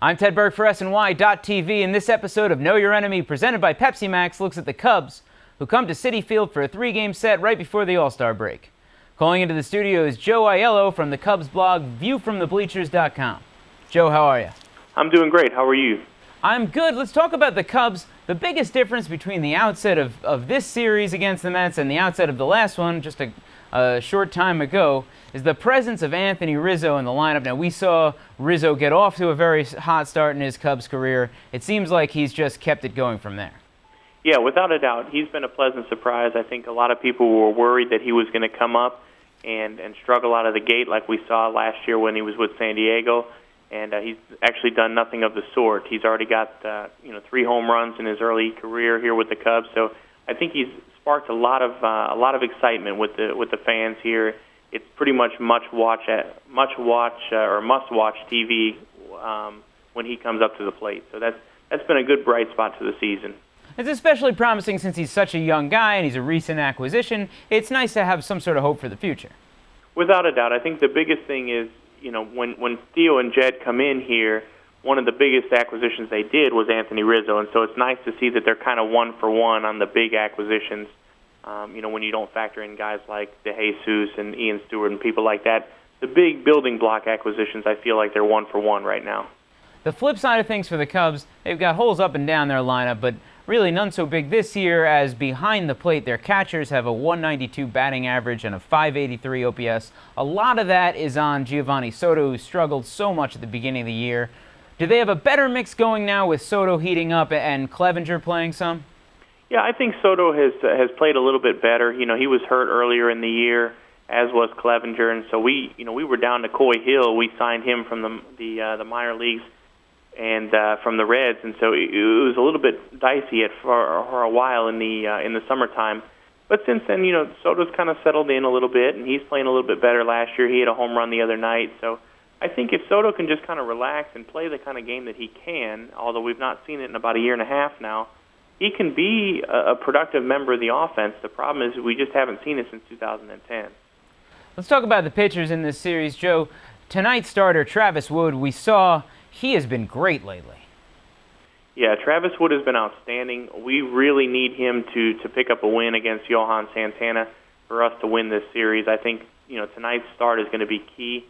I'm Ted Berg for SNY.TV, and this episode of Know Your Enemy, presented by Pepsi Max, looks at the Cubs, who come to Citi Field for a three-game set right before the All-Star break. Calling into the studio is Joe Aiello from the Cubs blog, viewfromthebleachers.com. Joe, how are you? I'm doing great. How are you? I'm good. Let's talk about the Cubs. The biggest difference between the outset of this series against the Mets and the outset of the last one, just a short time ago, is the presence of Anthony Rizzo in the lineup. Now, we saw Rizzo get off to a very hot start in his Cubs career. It seems like he's just kept it going from there. Yeah, without a doubt. He's been a pleasant surprise. I think a lot of people were worried that he was going to come up and struggle out of the gate like we saw last year when he was with San Diego. And he's actually done nothing of the sort. He's already got 3 home runs in his early career here with the Cubs. So I think he's sparked a lot of excitement with the fans here. It's pretty much must-watch TV when he comes up to the plate. So that's been a good bright spot to the season. It's especially promising since he's such a young guy and he's a recent acquisition. It's nice to have some sort of hope for the future. Without a doubt. I think the biggest thing is, when Theo and Jed come in here, one of the biggest acquisitions they did was Anthony Rizzo, and so it's nice to see that they're kind of one for one on the big acquisitions. When you don't factor in guys like DeJesus and Ian Stewart and people like that, the big building block acquisitions, I feel like they're one for one right now. The flip side of things for the Cubs, they've got holes up and down their lineup, but really none so big this year, as behind the plate their catchers have a 192 batting average and a 583 OPS. A lot of that is on Giovanni Soto, who struggled so much at the beginning of the year. Do they have a better mix going now with Soto heating up and Clevenger playing some? Yeah, I think Soto has played a little bit better. He was hurt earlier in the year, as was Clevenger, and so we were down to Coy Hill. We signed him from the minor leagues and from the Reds, and so it was a little bit dicey for a while in the summertime. But since then, Soto's kind of settled in a little bit, and he's playing a little bit better last year. He had a home run the other night, so I think if Soto can just kind of relax and play the kind of game that he can, although we've not seen it in about a year and a half now, he can be a productive member of the offense. The problem is we just haven't seen it since 2010. Let's talk about the pitchers in this series, Joe. Tonight's starter, Travis Wood, we saw he has been great lately. Yeah, Travis Wood has been outstanding. We really need him to pick up a win against Johan Santana for us to win this series. I think tonight's start is going to be key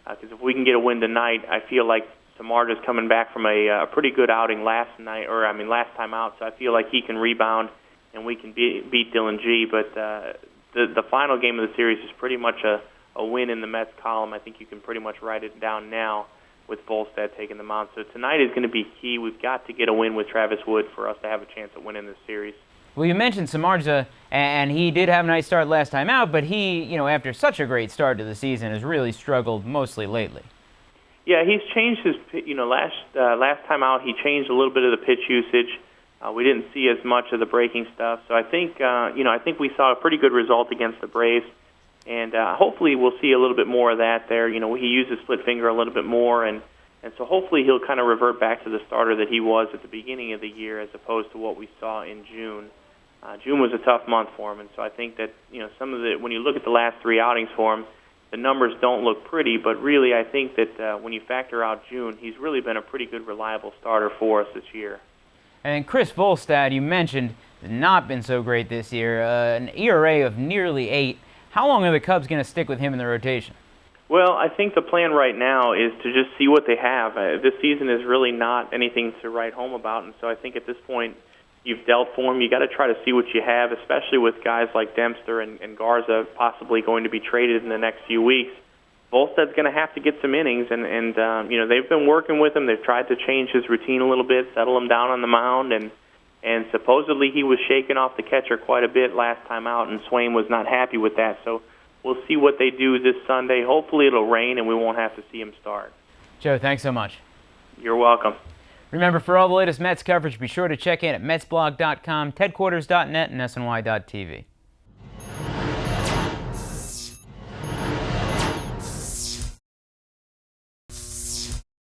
because if we can get a win tonight, I feel like Samardzija is coming back from a pretty good outing last time out. So I feel like he can rebound and we can beat Dylan G. But the final game of the series is pretty much a win in the Mets column. I think you can pretty much write it down now with Volstad taking the mound. So tonight is going to be key. We've got to get a win with Travis Wood for us to have a chance at winning this series. Well, you mentioned Samardzija, and he did have a nice start last time out, but he, after such a great start to the season, has really struggled mostly lately. Yeah, he's changed his, last time out he changed a little bit of the pitch usage. We didn't see as much of the breaking stuff. So I think, I think we saw a pretty good result against the Braves. And hopefully we'll see a little bit more of that there. He uses split finger a little bit more, and so hopefully he'll kind of revert back to the starter that he was at the beginning of the year as opposed to what we saw in June. June was a tough month for him, and so I think that, when you look at the last 3 outings for him, the numbers don't look pretty, but really I think that when you factor out June, he's really been a pretty good, reliable starter for us this year. And Chris Volstad, you mentioned, has not been so great this year, an ERA of nearly 8. How long are the Cubs going to stick with him in the rotation? Well, I think the plan right now is to just see what they have. This season is really not anything to write home about, and so I think at this point you've dealt for him. You got to try to see what you have, especially with guys like Dempster and Garza possibly going to be traded in the next few weeks. Volstad's going to have to get some innings, and they've been working with him. They've tried to change his routine a little bit, settle him down on the mound, and supposedly he was shaking off the catcher quite a bit last time out, and Swain was not happy with that. So we'll see what they do this Sunday. Hopefully it'll rain and we won't have to see him start. Joe, thanks so much. You're welcome. Remember, for all the latest Mets coverage, be sure to check in at MetsBlog.com, TedQuarters.net, and SNY.TV.